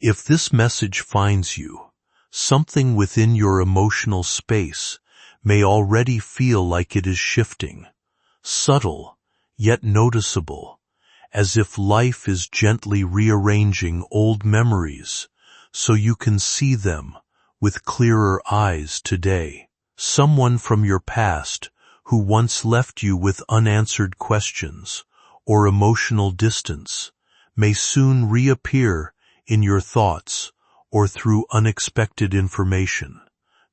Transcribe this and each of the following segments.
If this message finds you, something within your emotional space may already feel like it is shifting, subtle, yet noticeable, as if life is gently rearranging old memories so you can see them with clearer eyes today. Someone from your past who once left you with unanswered questions or emotional distance may soon reappear in your thoughts or through unexpected information,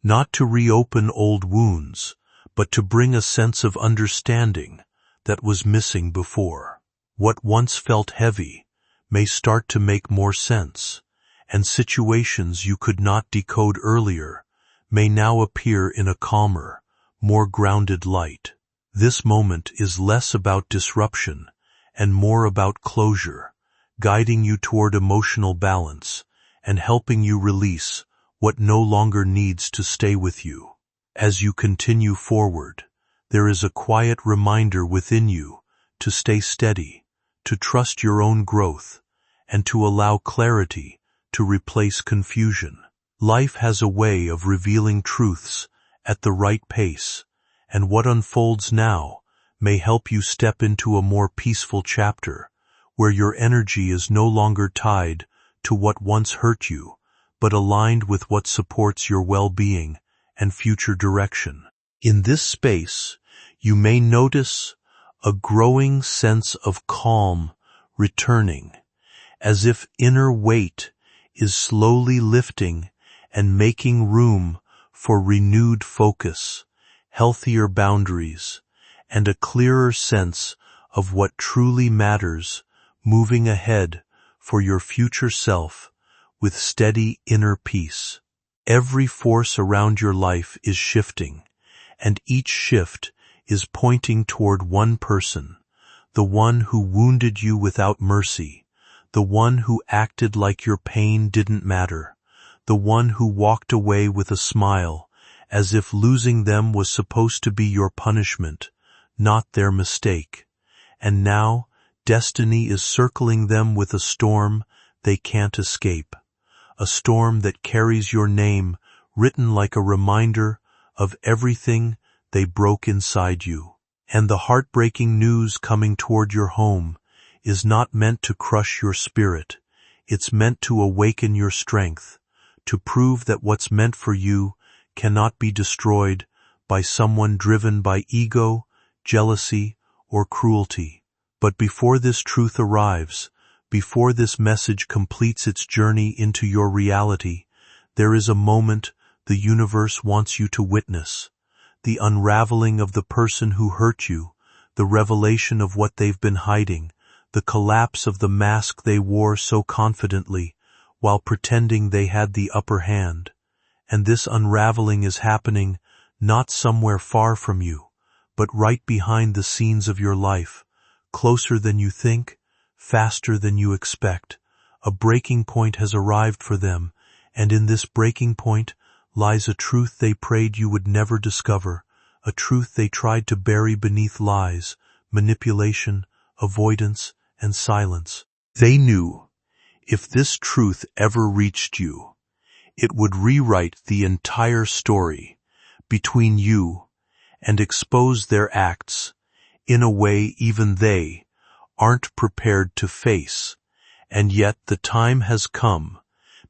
not to reopen old wounds, but to bring a sense of understanding that was missing before. What once felt heavy may start to make more sense, and situations you could not decode earlier may now appear in a calmer, more grounded light. This moment is less about disruption and more about closure, guiding you toward emotional balance and helping you release what no longer needs to stay with you. As you continue forward, there is a quiet reminder within you to stay steady, to trust your own growth, and to allow clarity to replace confusion. Life has a way of revealing truths at the right pace, and what unfolds now may help you step into a more peaceful chapter, where your energy is no longer tied to what once hurt you, but aligned with what supports your well-being and future direction. In this space, you may notice a growing sense of calm returning, as if inner weight is slowly lifting and making room for renewed focus, healthier boundaries, and a clearer sense of what truly matters, moving ahead for your future self with steady inner peace. Every force around your life is shifting, and each shift is pointing toward one person, the one who wounded you without mercy, the one who acted like your pain didn't matter, the one who walked away with a smile, as if losing them was supposed to be your punishment, not their mistake. And now, destiny is circling them with a storm they can't escape, a storm that carries your name written like a reminder of everything they broke inside you. And the heartbreaking news coming toward your home is not meant to crush your spirit. It's meant to awaken your strength, to prove that what's meant for you cannot be destroyed by someone driven by ego, jealousy, or cruelty. But before this truth arrives, before this message completes its journey into your reality, there is a moment the universe wants you to witness. The unraveling of the person who hurt you, the revelation of what they've been hiding, the collapse of the mask they wore so confidently while pretending they had the upper hand. And this unraveling is happening not somewhere far from you, but right behind the scenes of your life, closer than you think, faster than you expect. A breaking point has arrived for them, and in this breaking point lies a truth they prayed you would never discover, a truth they tried to bury beneath lies, manipulation, avoidance, and silence. They knew, if this truth ever reached you, it would rewrite the entire story between you and expose their acts in a way even they aren't prepared to face. And yet the time has come,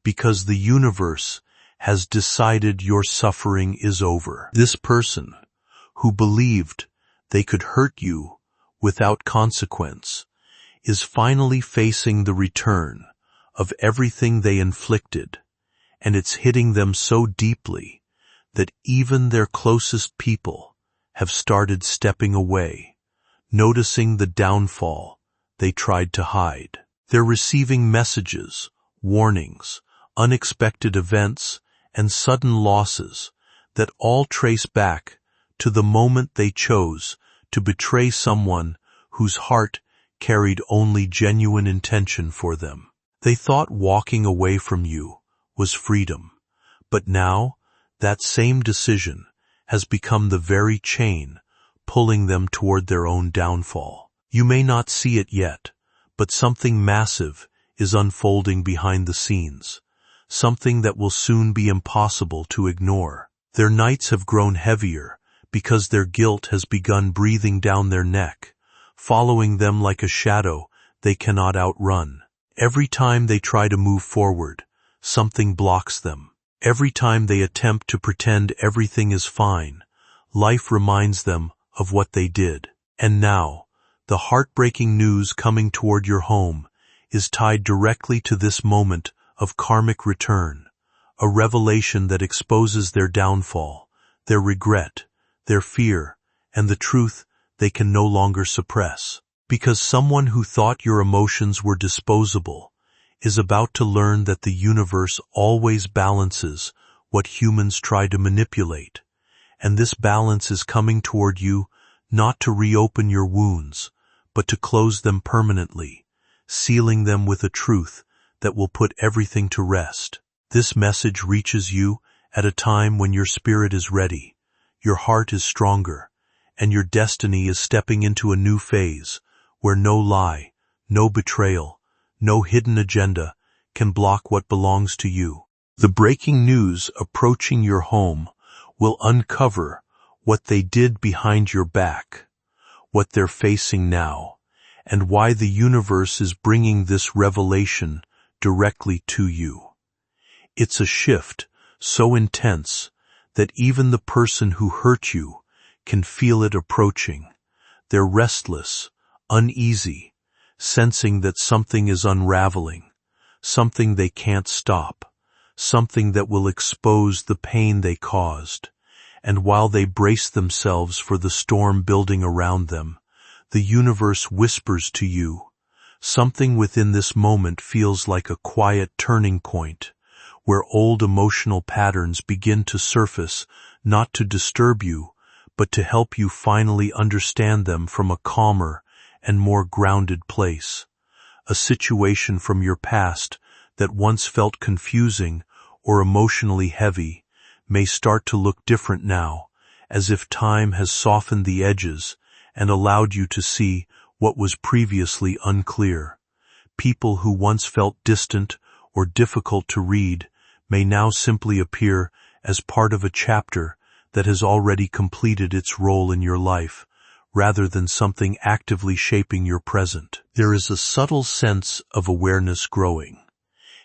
because the universe has decided your suffering is over. This person, who believed they could hurt you without consequence, is finally facing the return of everything they inflicted, and it's hitting them so deeply that even their closest people have started stepping away, noticing the downfall they tried to hide. They're receiving messages, warnings, unexpected events, and sudden losses that all trace back to the moment they chose to betray someone whose heart carried only genuine intention for them. They thought walking away from you was freedom, but now that same decision has become the very chain pulling them toward their own downfall. You may not see it yet, but something massive is unfolding behind the scenes, something that will soon be impossible to ignore. Their nights have grown heavier because their guilt has begun breathing down their neck, following them like a shadow they cannot outrun. Every time they try to move forward, something blocks them. Every time they attempt to pretend everything is fine, life reminds them of what they did. And now, the heartbreaking news coming toward your home is tied directly to this moment of karmic return, a revelation that exposes their downfall, their regret, their fear, and the truth they can no longer suppress. Because someone who thought your emotions were disposable is about to learn that the universe always balances what humans try to manipulate, and this balance is coming toward you not to reopen your wounds, but to close them permanently, sealing them with a truth that will put everything to rest. This message reaches you at a time when your spirit is ready, your heart is stronger, and your destiny is stepping into a new phase where no lie, no betrayal, no hidden agenda can block what belongs to you. The breaking news approaching your home will uncover what they did behind your back, what they're facing now, and why the universe is bringing this revelation directly to you. It's a shift so intense that even the person who hurt you can feel it approaching. They're restless, uneasy, sensing that something is unraveling, something they can't stop, something that will expose the pain they caused. And while they brace themselves for the storm building around them, the universe whispers to you. Something within this moment feels like a quiet turning point, where old emotional patterns begin to surface, not to disturb you, but to help you finally understand them from a calmer and more grounded place. A situation from your past that once felt confusing or emotionally heavy may start to look different now, as if time has softened the edges and allowed you to see what was previously unclear. People who once felt distant or difficult to read may now simply appear as part of a chapter that has already completed its role in your life, rather than something actively shaping your present. There is a subtle sense of awareness growing,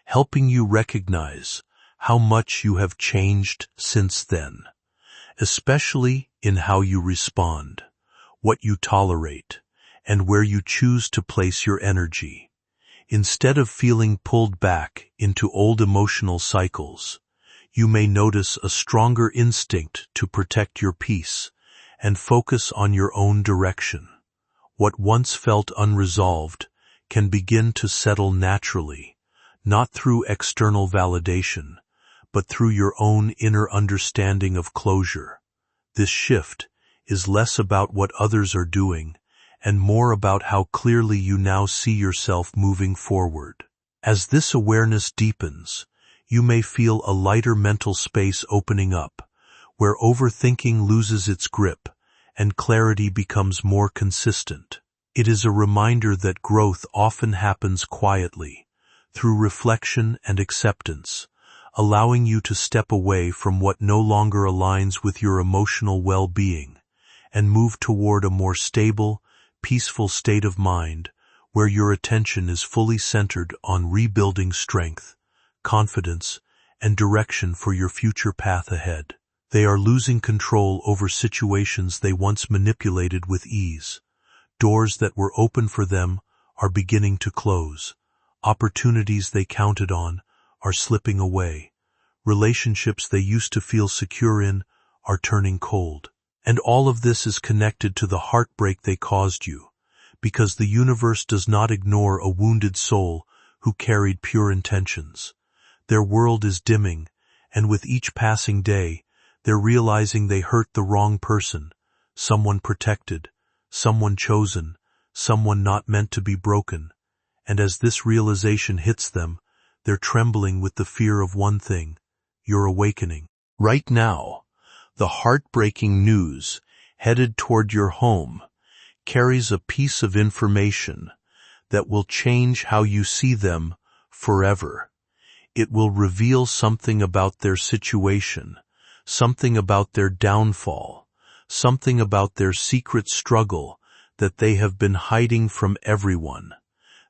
helping you recognize how much you have changed since then, especially in how you respond, what you tolerate, and where you choose to place your energy. Instead of feeling pulled back into old emotional cycles, you may notice a stronger instinct to protect your peace and focus on your own direction. What once felt unresolved can begin to settle naturally, not through external validation, but through your own inner understanding of closure. This shift is less about what others are doing and more about how clearly you now see yourself moving forward. As this awareness deepens, you may feel a lighter mental space opening up, where overthinking loses its grip and clarity becomes more consistent. It is a reminder that growth often happens quietly, through reflection and acceptance, allowing you to step away from what no longer aligns with your emotional well-being and move toward a more stable, peaceful state of mind where your attention is fully centered on rebuilding strength, confidence, and direction for your future path ahead. They are losing control over situations they once manipulated with ease. Doors that were open for them are beginning to close. Opportunities they counted on are slipping away. Relationships they used to feel secure in are turning cold. And all of this is connected to the heartbreak they caused you, because the universe does not ignore a wounded soul who carried pure intentions. Their world is dimming, and with each passing day, they're realizing they hurt the wrong person, someone protected, someone chosen, someone not meant to be broken. And as this realization hits them, they're trembling with the fear of one thing: your awakening. Right now, the heartbreaking news headed toward your home carries a piece of information that will change how you see them forever. It will reveal something about their situation, something about their downfall, something about their secret struggle that they have been hiding from everyone.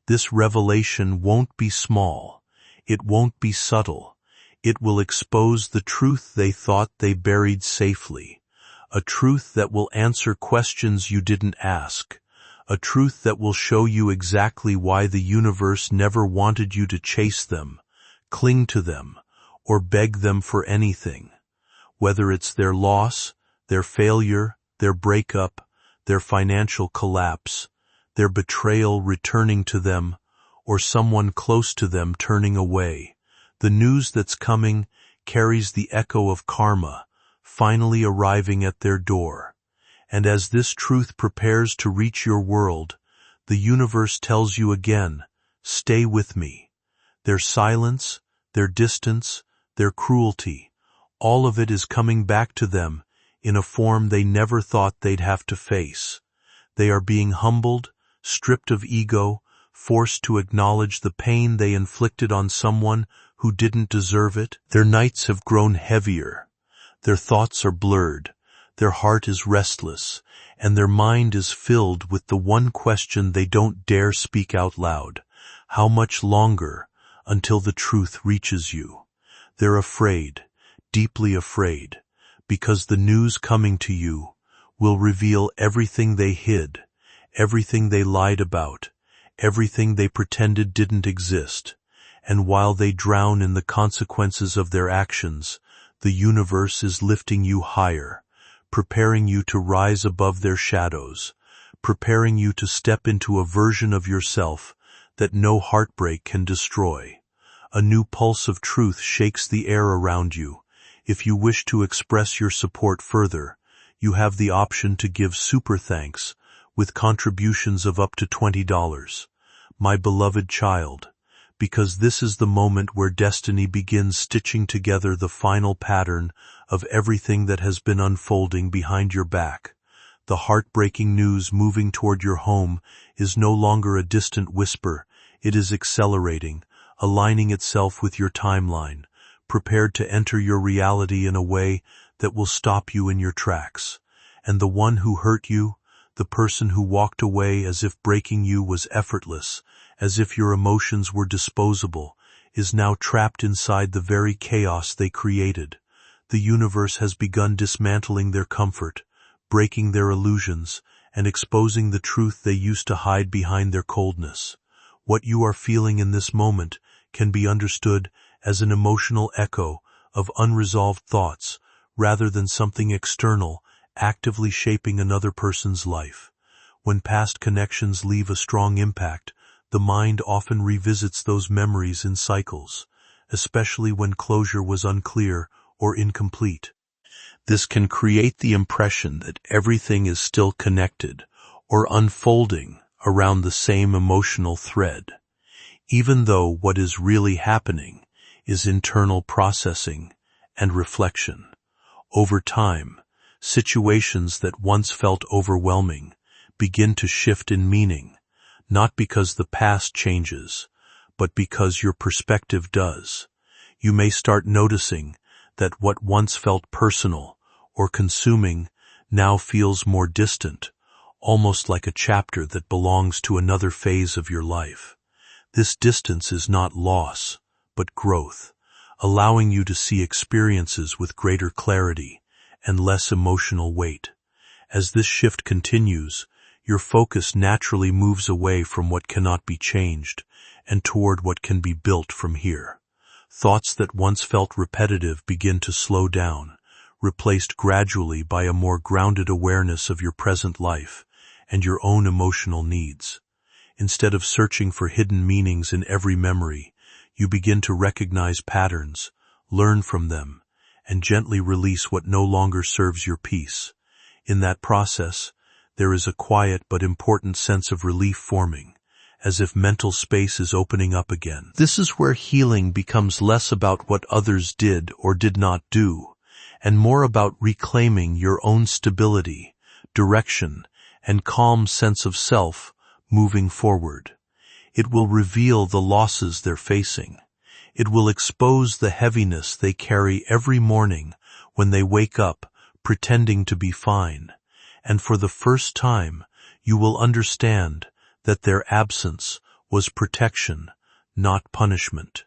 This revelation won't be small. It won't be subtle. It will expose the truth they thought they buried safely, a truth that will answer questions you didn't ask, a truth that will show you exactly why the universe never wanted you to chase them, cling to them, or beg them for anything. Whether it's their loss, their failure, their breakup, their financial collapse, their betrayal returning to them, or someone close to them turning away, the news that's coming carries the echo of karma, finally arriving at their door. And as this truth prepares to reach your world, the universe tells you again, stay with me. Their silence, their distance, their cruelty, all of it is coming back to them in a form they never thought they'd have to face. They are being humbled, stripped of ego, forced to acknowledge the pain they inflicted on someone who didn't deserve it. Their nights have grown heavier. Their thoughts are blurred. Their heart is restless, and their mind is filled with the one question they don't dare speak out loud. How much longer until the truth reaches you? They're afraid, deeply afraid, because the news coming to you will reveal everything they hid, everything they lied about, everything they pretended didn't exist. And while they drown in the consequences of their actions, the universe is lifting you higher, preparing you to rise above their shadows, preparing you to step into a version of yourself that no heartbreak can destroy. A new pulse of truth shakes the air around you. If you wish to express your support further, you have the option to give super thanks with contributions of up to $20. My beloved child, because this is the moment where destiny begins stitching together the final pattern of everything that has been unfolding behind your back. The heartbreaking news moving toward your home is no longer a distant whisper. It is accelerating, aligning itself with your timeline, prepared to enter your reality in a way that will stop you in your tracks. And the one who hurt you, the person who walked away as if breaking you was effortless, as if your emotions were disposable, is now trapped inside the very chaos they created. The universe has begun dismantling their comfort, breaking their illusions, and exposing the truth they used to hide behind their coldness. What you are feeling in this moment can be understood as an emotional echo of unresolved thoughts rather than something external actively shaping another person's life. When past connections leave a strong impact, the mind often revisits those memories in cycles, especially when closure was unclear or incomplete. This can create the impression that everything is still connected or unfolding around the same emotional thread, even though what is really happening is internal processing and reflection. Over time, situations that once felt overwhelming begin to shift in meaning, not because the past changes, but because your perspective does. You may start noticing that what once felt personal or consuming now feels more distant, almost like a chapter that belongs to another phase of your life. This distance is not loss, but growth, allowing you to see experiences with greater clarity and less emotional weight. As this shift continues, your focus naturally moves away from what cannot be changed and toward what can be built from here. Thoughts that once felt repetitive begin to slow down, replaced gradually by a more grounded awareness of your present life and your own emotional needs. Instead of searching for hidden meanings in every memory, you begin to recognize patterns, learn from them, and gently release what no longer serves your peace. In that process, there is a quiet but important sense of relief forming, as if mental space is opening up again. This is where healing becomes less about what others did or did not do, and more about reclaiming your own stability, direction, and calm sense of self moving forward. It will reveal the losses they're facing. It will expose the heaviness they carry every morning when they wake up pretending to be fine. And for the first time, you will understand that their absence was protection, not punishment.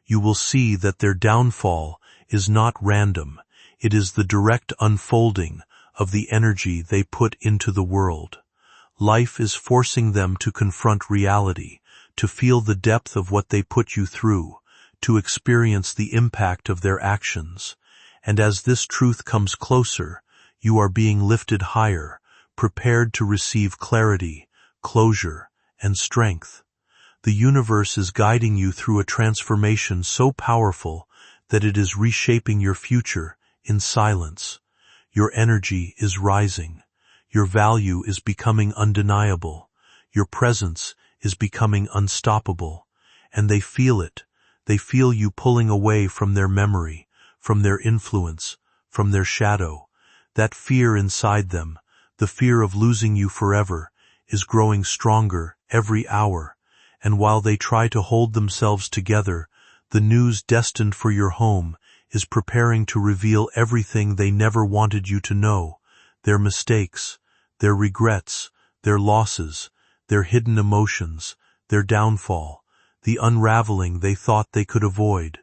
You will see that their downfall is not random. It is the direct unfolding of the energy they put into the world. Life is forcing them to confront reality, to feel the depth of what they put you through, to experience the impact of their actions. And as this truth comes closer, you are being lifted higher, prepared to receive clarity, closure, and strength. The universe is guiding you through a transformation so powerful that it is reshaping your future in silence. Your energy is rising. Your value is becoming undeniable. Your presence is becoming unstoppable. And they feel it. They feel you pulling away from their memory, from their influence, from their shadow. That fear inside them, the fear of losing you forever, is growing stronger every hour. And while they try to hold themselves together, the news destined for your home is preparing to reveal everything they never wanted you to know, their mistakes, their regrets, their losses, their hidden emotions, their downfall, the unraveling they thought they could avoid.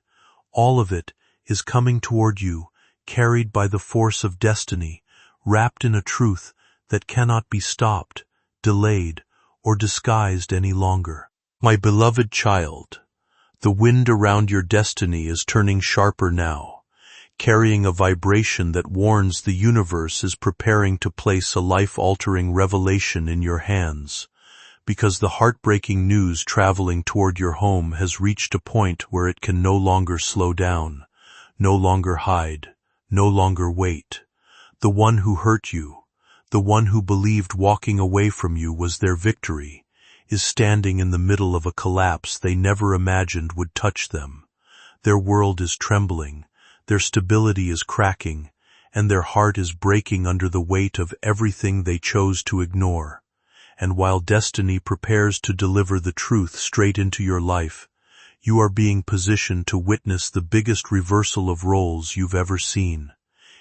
All of it is coming toward you, carried by the force of destiny, wrapped in a truth that cannot be stopped, delayed, or disguised any longer. My beloved child, the wind around your destiny is turning sharper now, carrying a vibration that warns the universe is preparing to place a life-altering revelation in your hands, because the heartbreaking news traveling toward your home has reached a point where it can no longer slow down, no longer hide, no longer wait. The one who hurt you, the one who believed walking away from you was their victory, is standing in the middle of a collapse they never imagined would touch them. Their world is trembling, their stability is cracking, and their heart is breaking under the weight of everything they chose to ignore. And while destiny prepares to deliver the truth straight into your life, you are being positioned to witness the biggest reversal of roles you've ever seen.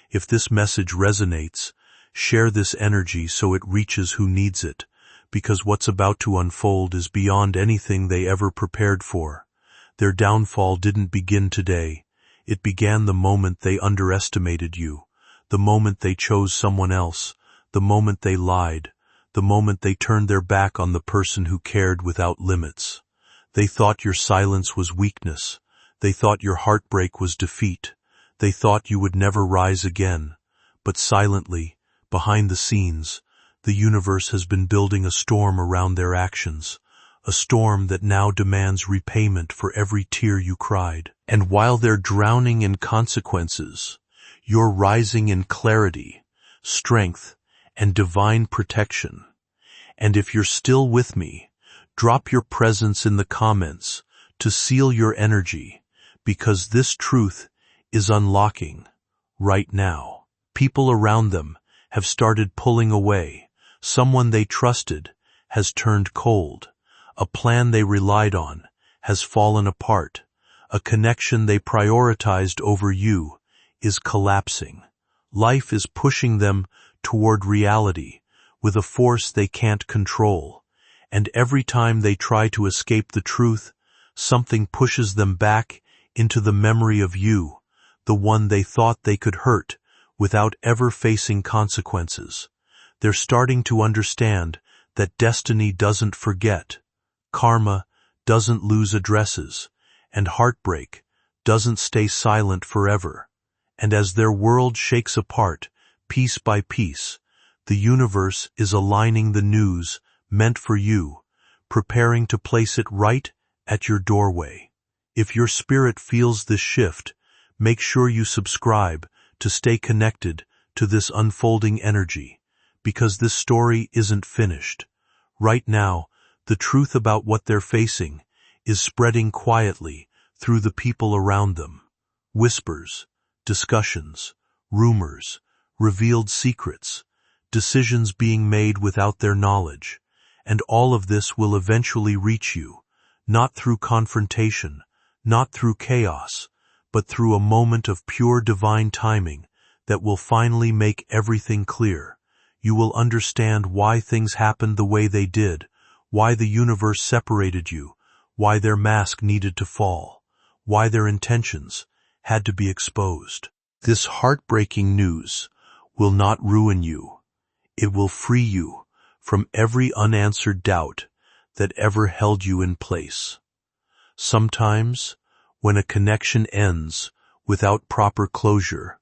If this message resonates, share this energy so it reaches who needs it, because what's about to unfold is beyond anything they ever prepared for. Their downfall didn't begin today. It began the moment they underestimated you, the moment they chose someone else, the moment they lied, the moment they turned their back on the person who cared without limits. They thought your silence was weakness. They thought your heartbreak was defeat. They thought you would never rise again. But silently, behind the scenes, the universe has been building a storm around their actions, a storm that now demands repayment for every tear you cried. And while they're drowning in consequences, you're rising in clarity, strength, and divine protection. And if you're still with me, drop your presence in the comments to seal your energy, because this truth is unlocking right now. People around them have started pulling away. Someone they trusted has turned cold. A plan they relied on has fallen apart. A connection they prioritized over you is collapsing. Life is pushing them toward reality with a force they can't control. And every time they try to escape the truth, something pushes them back into the memory of you, the one they thought they could hurt without ever facing consequences. They're starting to understand that destiny doesn't forget, karma doesn't lose addresses, and heartbreak doesn't stay silent forever. And as their world shakes apart, piece by piece, the universe is aligning the news meant for you, preparing to place it right at your doorway. If your spirit feels this shift, make sure you subscribe to stay connected to this unfolding energy, because this story isn't finished. Right now, the truth about what they're facing is spreading quietly through the people around them. Whispers, discussions, rumors, revealed secrets, decisions being made without their knowledge, and all of this will eventually reach you, not through confrontation, not through chaos, but through a moment of pure divine timing that will finally make everything clear. You will understand why things happened the way they did, why the universe separated you, why their mask needed to fall, why their intentions had to be exposed. This heartbreaking news will not ruin you. It will free you from every unanswered doubt that ever held you in place. Sometimes, when a connection ends without proper closure,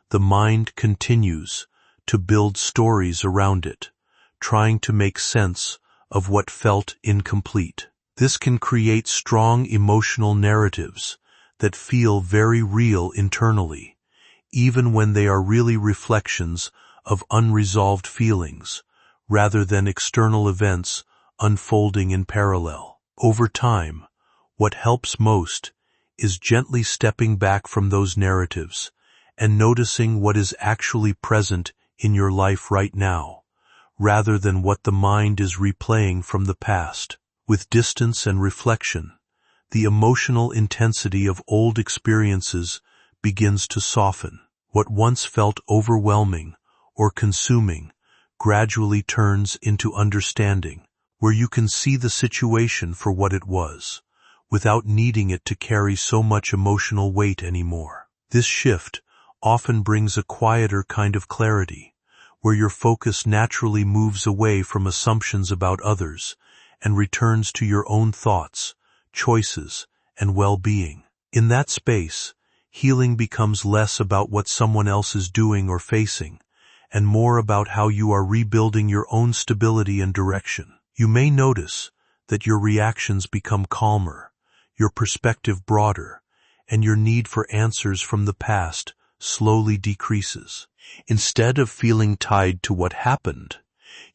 the mind continues to build stories around it, trying to make sense of what felt incomplete. This can create strong emotional narratives that feel very real internally, even when they are really reflections of unresolved feelings, rather than external events unfolding in parallel. Over time, what helps most is gently stepping back from those narratives and noticing what is actually present in your life right now, rather than what the mind is replaying from the past. With distance and reflection, the emotional intensity of old experiences begins to soften. What once felt overwhelming or consuming gradually turns into understanding, where you can see the situation for what it was, without needing it to carry so much emotional weight anymore. This shift often brings a quieter kind of clarity, where your focus naturally moves away from assumptions about others and returns to your own thoughts, choices, and well-being. In that space, healing becomes less about what someone else is doing or facing, and more about how you are rebuilding your own stability and direction. You may notice that your reactions become calmer, your perspective broader, and your need for answers from the past slowly decreases. Instead of feeling tied to what happened,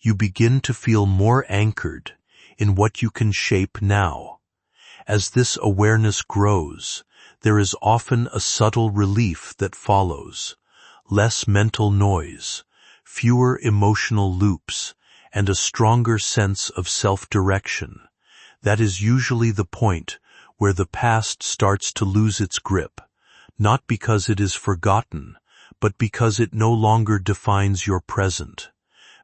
you begin to feel more anchored in what you can shape now. As this awareness grows, there is often a subtle relief that follows, less mental noise, fewer emotional loops, and a stronger sense of self-direction. That is usually the point where the past starts to lose its grip, not because it is forgotten, but because it no longer defines your present.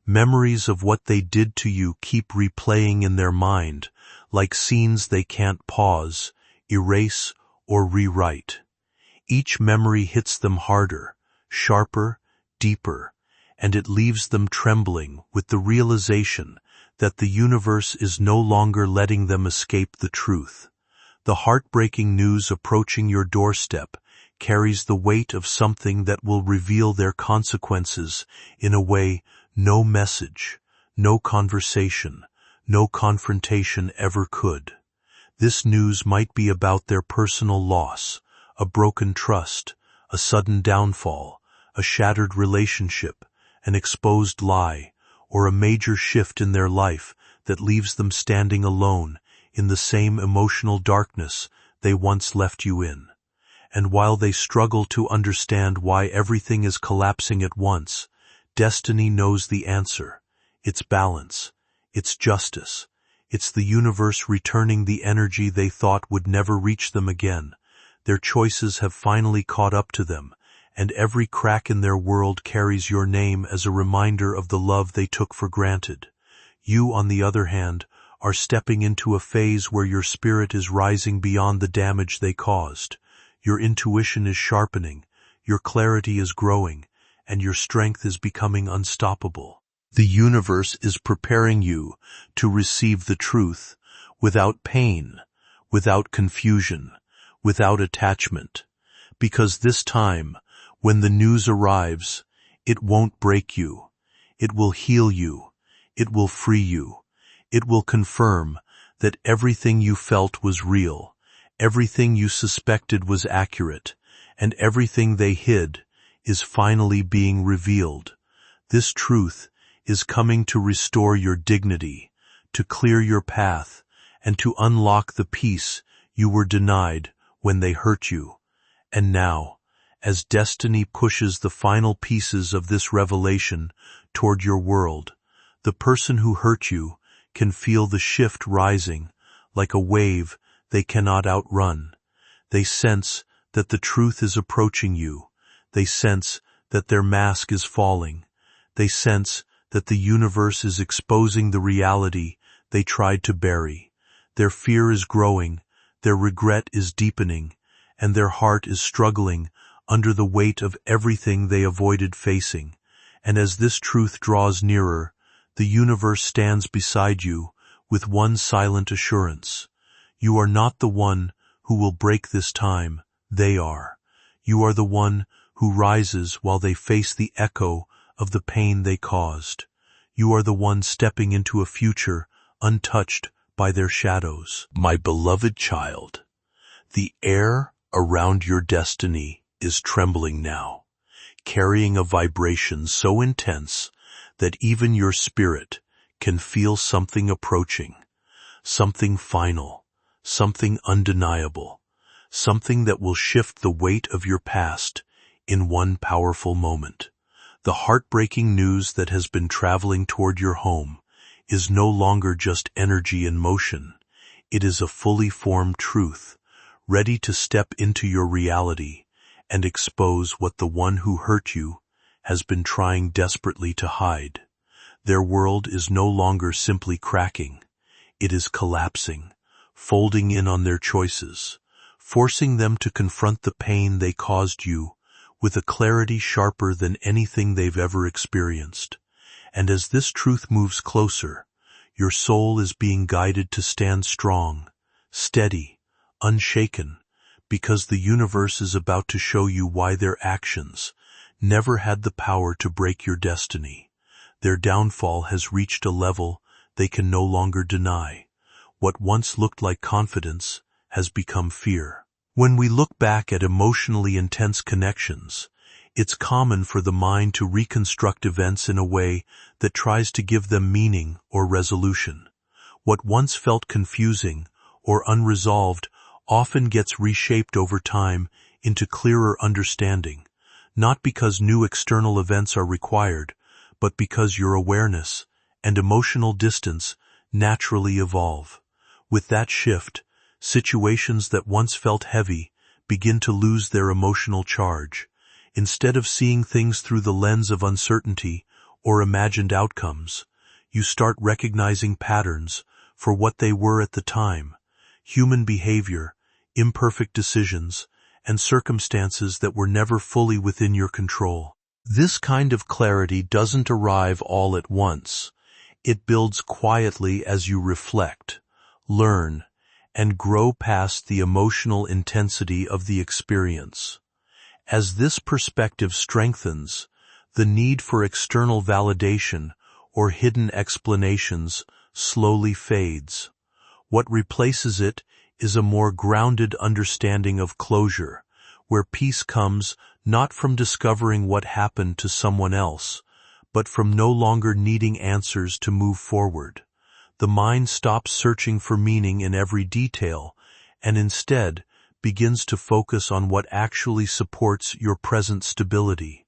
Memories of what they did to you keep replaying in their mind, like scenes they can't pause, erase, or rewrite. Each memory hits them harder, sharper, deeper, and it leaves them trembling with the realization that the universe is no longer letting them escape the truth. The heartbreaking news approaching your doorstep carries the weight of something that will reveal their consequences in a way no message, no conversation, no confrontation ever could. This news might be about their personal loss, a broken trust, a sudden downfall, a shattered relationship, an exposed lie, or a major shift in their life that leaves them standing alone in the same emotional darkness they once left you in. And while they struggle to understand why everything is collapsing at once, destiny knows the answer. It's balance. It's justice. It's the universe returning the energy they thought would never reach them again. Their choices have finally caught up to them, and every crack in their world carries your name as a reminder of the love they took for granted. You, on the other hand, are stepping into a phase where your spirit is rising beyond the damage they caused. Your intuition is sharpening, your clarity is growing, and your strength is becoming unstoppable. The universe is preparing you to receive the truth without pain, without confusion, without attachment, because this time, when the news arrives, it won't break you. It will heal you. It will free you. It will confirm that everything you felt was real, everything you suspected was accurate, and everything they hid is finally being revealed. This truth is coming to restore your dignity, to clear your path, and to unlock the peace you were denied when they hurt you. And now, as destiny pushes the final pieces of this revelation toward your world, the person who hurt you can feel the shift rising, like a wave they cannot outrun. They sense that the truth is approaching you. They sense that their mask is falling. They sense that the universe is exposing the reality they tried to bury. Their fear is growing, their regret is deepening, and their heart is struggling under the weight of everything they avoided facing. And as this truth draws nearer, the universe stands beside you with one silent assurance. You are not the one who will break this time, they are. You are the one who rises while they face the echo of the pain they caused. You are the one stepping into a future untouched by their shadows. My beloved child, the air around your destiny is trembling now, carrying a vibration so intense that even your spirit can feel something approaching, something final, something undeniable, something that will shift the weight of your past in one powerful moment. The heartbreaking news that has been traveling toward your home is no longer just energy in motion. It is a fully formed truth, ready to step into your reality and expose what the one who hurt you has been trying desperately to hide. Their world is no longer simply cracking. It is collapsing, folding in on their choices, forcing them to confront the pain they caused you with a clarity sharper than anything they've ever experienced. And as this truth moves closer, your soul is being guided to stand strong, steady, unshaken, because the universe is about to show you why their actions never had the power to break your destiny. Their downfall has reached a level they can no longer deny. What once looked like confidence has become fear. When we look back at emotionally intense connections, it's common for the mind to reconstruct events in a way that tries to give them meaning or resolution. What once felt confusing or unresolved often gets reshaped over time into clearer understanding, not because new external events are required, but because your awareness and emotional distance naturally evolve. With that shift, situations that once felt heavy begin to lose their emotional charge. Instead of seeing things through the lens of uncertainty or imagined outcomes, you start recognizing patterns for what they were at the time: human behavior, imperfect decisions, and circumstances that were never fully within your control. This kind of clarity doesn't arrive all at once. It builds quietly as you reflect, learn, and grow past the emotional intensity of the experience. As this perspective strengthens, the need for external validation or hidden explanations slowly fades. What replaces it is a more grounded understanding of closure, where peace comes not from discovering what happened to someone else, but from no longer needing answers to move forward. The mind stops searching for meaning in every detail and instead begins to focus on what actually supports your present stability.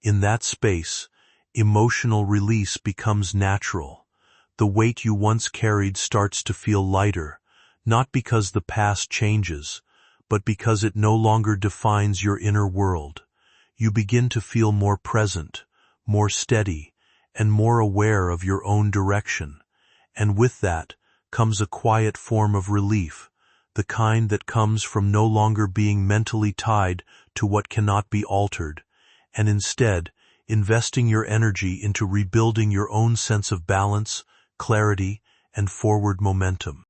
In that space, emotional release becomes natural. The weight you once carried starts to feel lighter, not because the past changes, but because it no longer defines your inner world. You begin to feel more present, more steady, and more aware of your own direction. And with that comes a quiet form of relief, the kind that comes from no longer being mentally tied to what cannot be altered, and instead investing your energy into rebuilding your own sense of balance, clarity, and forward momentum.